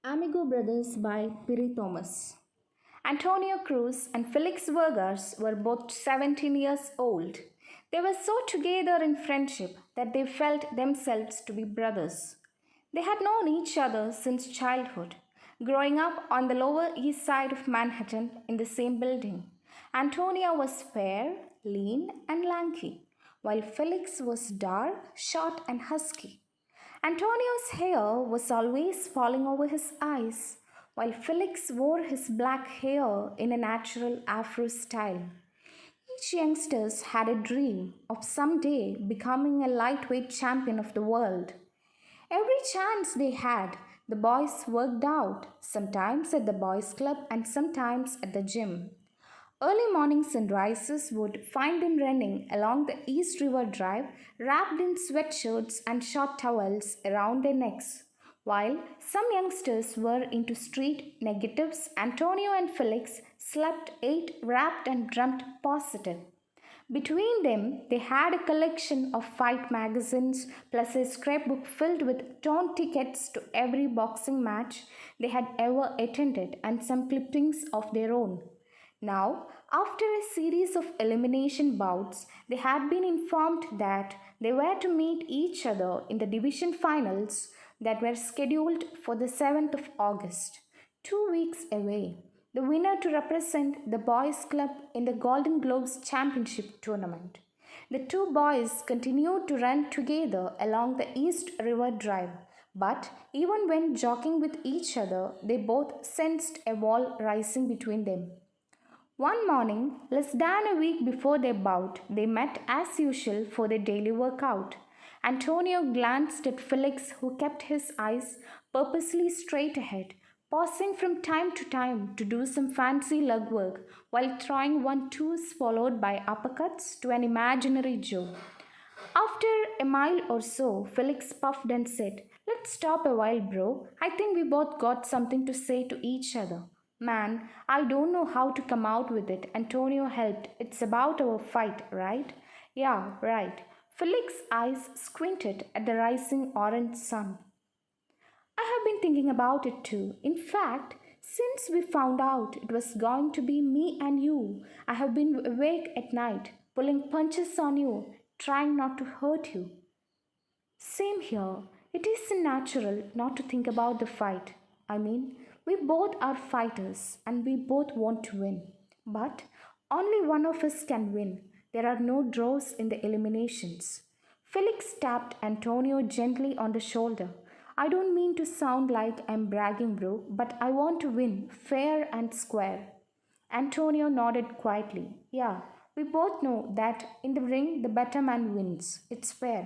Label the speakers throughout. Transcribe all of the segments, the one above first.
Speaker 1: Amigo Brothers by Piri Thomas. Antonio Cruz and Felix Vargas were both 17 years old. They were so together in friendship that they felt themselves to be brothers. They had known each other since childhood, growing up on the Lower East Side of Manhattan in the same building. Antonia was fair, lean, and lanky, while Felix was dark, short, and husky. Antonio's hair was always falling over his eyes, while Felix wore his black hair in a natural afro style. Each youngster had a dream of someday becoming a lightweight champion of the world. Every chance they had, the boys worked out, sometimes at the boys' club and sometimes at the gym. Early morning sunrises would find them running along the East River Drive, wrapped in sweatshirts and short towels around their necks. While some youngsters were into street negatives, Antonio and Felix slept, ate, rapped, and dreamt positive. Between them, they had a collection of fight magazines plus a scrapbook filled with torn tickets to every boxing match they had ever attended and some clippings of their own. Now, after a series of elimination bouts, they had been informed that they were to meet each other in the division finals that were scheduled for the 7th of August, 2 weeks away. The winner to represent the boys' club in the Golden Globes Championship tournament. The two boys continued to run together along the East River Drive, but even when jogging with each other, they both sensed a wall rising between them. One morning, less than a week before their bout, they met as usual for their daily workout. Antonio glanced at Felix, who kept his eyes purposely straight ahead, pausing from time to time to do some fancy leg work while throwing 1-2s followed by uppercuts to an imaginary Joe. After a mile or so, Felix puffed and said, "Let's stop a while, bro. I think we both got something to say to each other." "Man, I don't know how to come out with it." Antonio helped. "It's about our fight, right?" "Yeah, right." Felix's eyes squinted at the rising orange sun. "I have been thinking about it too. In fact, since we found out it was going to be me and you, I have been awake at night, pulling punches on you, trying not to hurt you." "Same here. It isn't natural not to think about the fight. I mean, we both are fighters and we both want to win. But only one of us can win. There are no draws in the eliminations." Felix tapped Antonio gently on the shoulder. "I don't mean to sound like I'm bragging, bro, but I want to win, fair and square." Antonio nodded quietly. "Yeah, we both know that in the ring the better man wins. It's fair.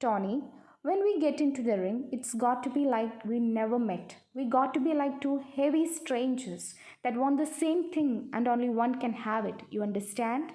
Speaker 1: Tony, when we get into the ring, it's got to be like we never met. We got to be like two heavy strangers that want the same thing and only one can have it. You understand?"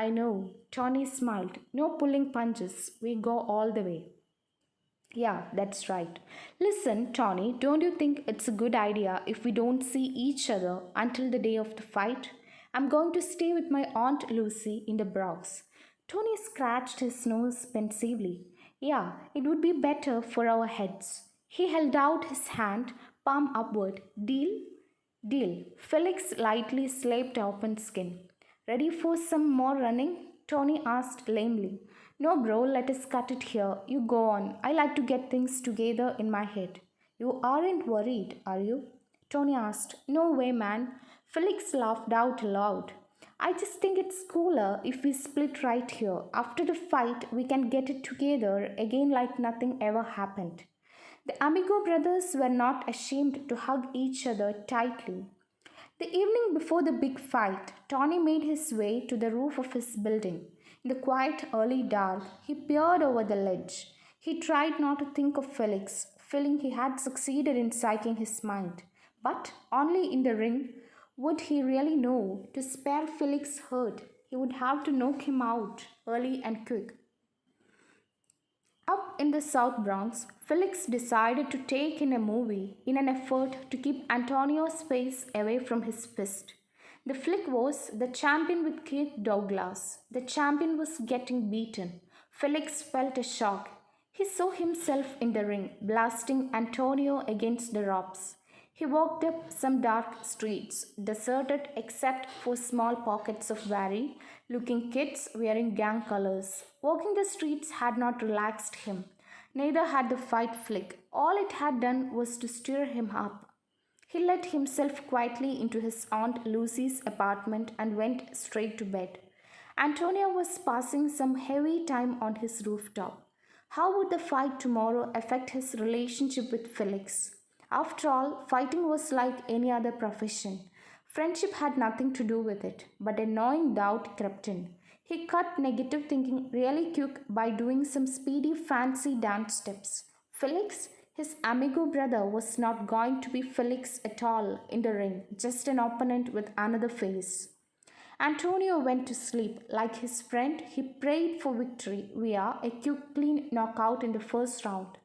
Speaker 1: "I know." Tony smiled. "No pulling punches. We go all the way." "Yeah, that's right. Listen, Tony, don't you think it's a good idea if we don't see each other until the day of the fight? I'm going to stay with my Aunt Lucy in the Bronx." Tony scratched his nose pensively. "Yeah, it would be better for our heads." He held out his hand, palm upward. "Deal?" "Deal." Felix lightly slapped open skin. "Ready for some more running?" Tony asked lamely. "No, bro, let us cut it here. You go on. I like to get things together in my head." "You aren't worried, are you?" Tony asked. "No way, man." Felix laughed out loud. "I just think it's cooler if we split right here. After the fight, we can get it together again like nothing ever happened." The Amigo brothers were not ashamed to hug each other tightly. The evening before the big fight, Tony made his way to the roof of his building. In the quiet early dark, he peered over the ledge. He tried not to think of Felix, feeling he had succeeded in psyching his mind. But only in the ring would he really know. To spare Felix hurt, he would have to knock him out early and quick. Up in the South Bronx, Felix decided to take in a movie in an effort to keep Antonio's face away from his fist. The flick was The Champion with Kirk Douglas. The champion was getting beaten. Felix felt a shock. He saw himself in the ring, blasting Antonio against the ropes. He walked up some dark streets, deserted except for small pockets of wary looking kids wearing gang colors. Walking the streets had not relaxed him, neither had the fight flick. All it had done was to stir him up. He let himself quietly into his Aunt Lucy's apartment and went straight to bed. Antonio was passing some heavy time on his rooftop. How would the fight tomorrow affect his relationship with Felix? After all, fighting was like any other profession. Friendship had nothing to do with it, but a gnawing doubt crept in. He cut negative thinking really quick by doing some speedy fancy dance steps. Felix, his amigo brother, was not going to be Felix at all in the ring, just an opponent with another face. Antonio went to sleep. Like his friend, he prayed for victory via a quick clean knockout in the first round.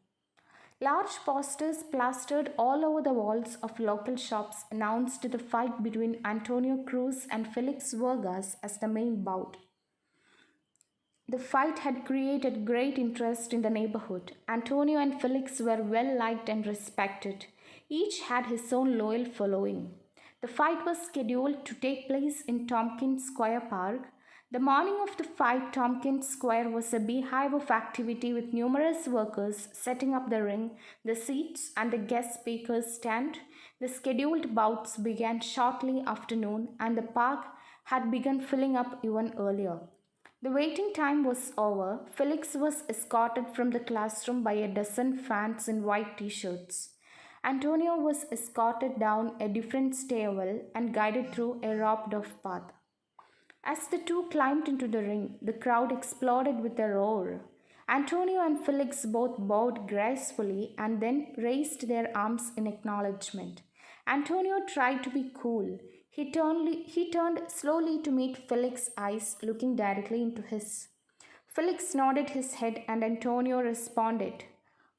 Speaker 1: Large posters plastered all over the walls of local shops announced the fight between Antonio Cruz and Felix Vargas as the main bout. The fight had created great interest in the neighborhood. Antonio and Felix were well liked and respected. Each had his own loyal following. The fight was scheduled to take place in Tompkins Square Park. The morning of the fight, Tompkins Square was a beehive of activity with numerous workers setting up the ring, the seats, and the guest speakers stand. The scheduled bouts began shortly after noon, and the park had begun filling up even earlier. The waiting time was over. Felix was escorted from the classroom by a dozen fans in white t-shirts. Antonio was escorted down a different stairwell and guided through a roped-off path. As the two climbed into the ring, the crowd exploded with a roar. Antonio and Felix both bowed gracefully and then raised their arms in acknowledgement. Antonio tried to be cool. He turned slowly to meet Felix's eyes, looking directly into his. Felix nodded his head and Antonio responded.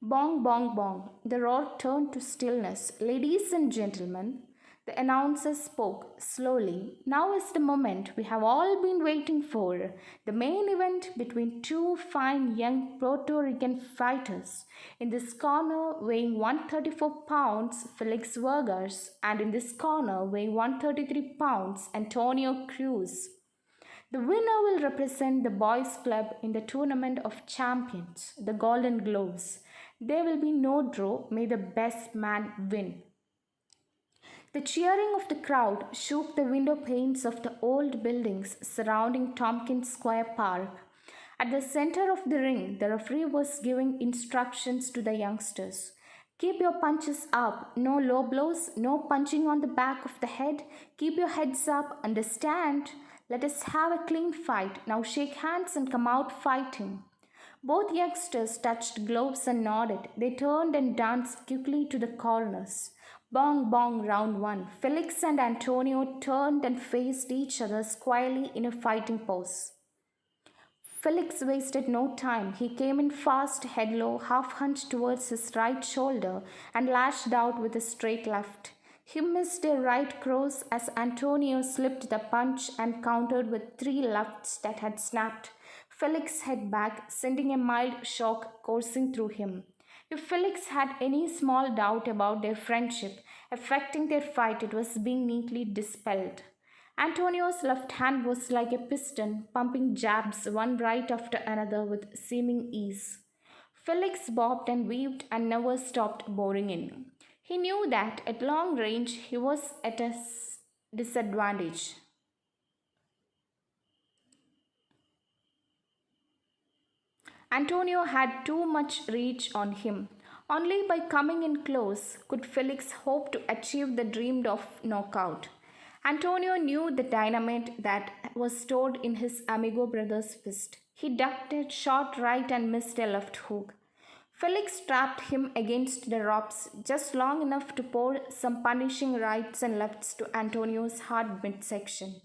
Speaker 1: Bong, bong, bong. The roar turned to stillness. Ladies and gentlemen, the announcer spoke slowly. Now is the moment we have all been waiting for. The main event between two fine young Puerto Rican fighters. In this corner, weighing 134 pounds, Felix Vargas, and in this corner, weighing 133 pounds, Antonio Cruz. The winner will represent the boys' club in the Tournament of Champions, the Golden Gloves. There will be no draw. May the best man win. The cheering of the crowd shook the window panes of the old buildings surrounding Tompkins Square Park. At the center of the ring, the referee was giving instructions to the youngsters. Keep your punches up, no low blows, no punching on the back of the head. Keep your heads up, understand? Let us have a clean fight. Now shake hands and come out fighting. Both youngsters touched gloves and nodded. They turned and danced quickly to the corners. Bong, bong, round one. Felix and Antonio turned and faced each other squarely in a fighting pose. Felix wasted no time. He came in fast, head low, half hunched towards his right shoulder and lashed out with a straight left. He missed a right cross as Antonio slipped the punch and countered with three lefts that had snapped Felix's head back, sending a mild shock coursing through him. If Felix had any small doubt about their friendship affecting their fight, it was being neatly dispelled. Antonio's left hand was like a piston, pumping jabs one right after another with seeming ease. Felix bobbed and weaved and never stopped boring in. He knew that at long range he was at a disadvantage. Antonio had too much reach on him. Only by coming in close could Felix hope to achieve the dreamed of knockout. Antonio knew the dynamite that was stored in his Amigo Brothers' fist. He ducked a short right and missed a left hook. Felix trapped him against the ropes just long enough to pour some punishing rights and lefts to Antonio's hard midsection.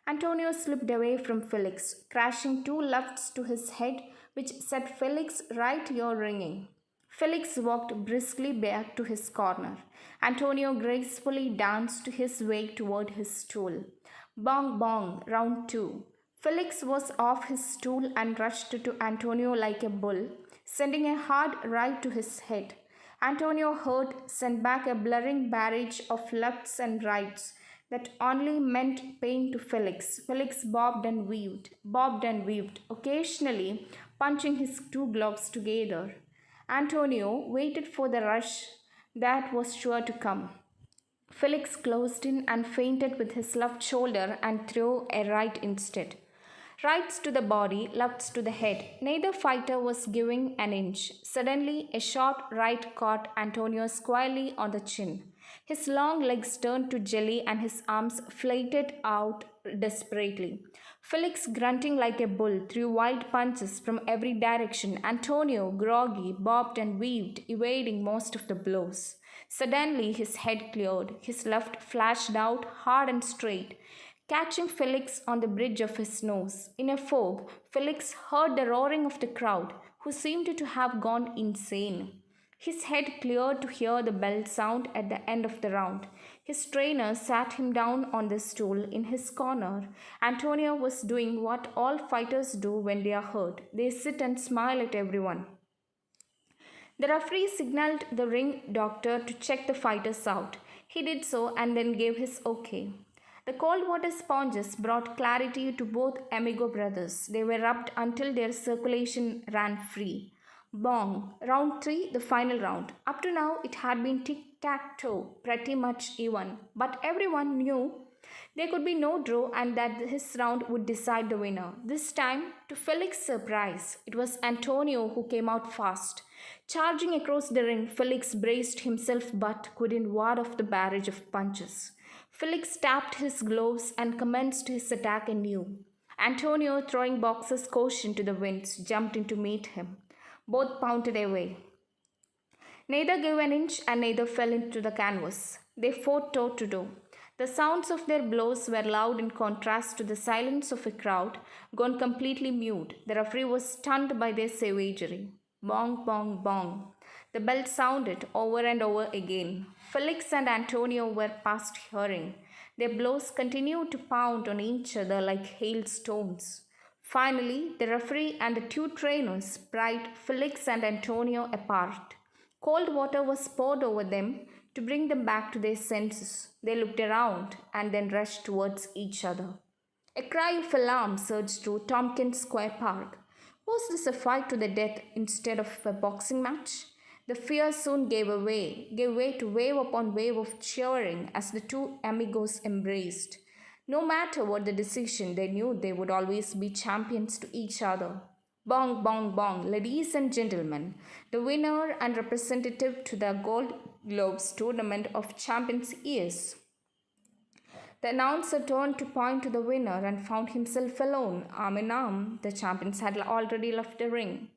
Speaker 1: Antonio slipped away from Felix, crashing two lefts to his head, which set Felix's right ear ringing. Felix walked briskly back to his corner. Antonio gracefully danced his way toward his stool. Bong bong, round two. Felix was off his stool and rushed to Antonio like a bull, sending a hard right to his head. Antonio heard sent back a blurring barrage of lefts and rights that only meant pain to Felix. Felix bobbed and weaved, occasionally punching his two gloves together. Antonio waited for the rush that was sure to come. Felix closed in and feinted with his left shoulder and threw a right instead. Rights to the body, lefts to the head. Neither fighter was giving an inch. Suddenly, a short right caught Antonio squarely on the chin. His long legs turned to jelly and his arms flailed out desperately. Felix, grunting like a bull, threw wild punches from every direction. Antonio, groggy, bobbed and weaved, evading most of the blows. Suddenly, his head cleared. His left flashed out hard and straight, catching Felix on the bridge of his nose. In a fog, Felix heard the roaring of the crowd, who seemed to have gone insane. His head cleared to hear the bell sound at the end of the round. His trainer sat him down on the stool in his corner. Antonio was doing what all fighters do when they are hurt. They sit and smile at everyone. The referee signaled the ring doctor to check the fighters out. He did so and then gave his okay. The cold water sponges brought clarity to both Amigo brothers. They were rubbed until their circulation ran free. Bong. Round 3, the final round. Up to now, it had been tic-tac-toe, pretty much even. But everyone knew there could be no draw and that his round would decide the winner. This time, to Felix's surprise, it was Antonio who came out fast. Charging across the ring, Felix braced himself but couldn't ward off the barrage of punches. Felix tapped his gloves and commenced his attack anew. Antonio, throwing boxer's caution to the winds, jumped in to meet him. Both pounded away. Neither gave an inch and neither fell into the canvas. They fought toe to toe. The sounds of their blows were loud in contrast to the silence of a crowd gone completely mute. The referee was stunned by their savagery. Bong, bong, bong. The bell sounded over and over again. Felix and Antonio were past hearing. Their blows continued to pound on each other like hailstones. Finally, the referee and the two trainers pried Felix and Antonio apart. Cold water was poured over them to bring them back to their senses. They looked around and then rushed towards each other. A cry of alarm surged through Tompkins Square Park. Was this a fight to the death instead of a boxing match? The fear soon gave way to wave upon wave of cheering as the two amigos embraced. No matter what the decision, they knew they would always be champions to each other. Bong, bong, bong, ladies and gentlemen, the winner and representative to the Gold Globes Tournament of Champions is. The announcer turned to point to the winner and found himself alone, arm in arm. The champions had already left the ring.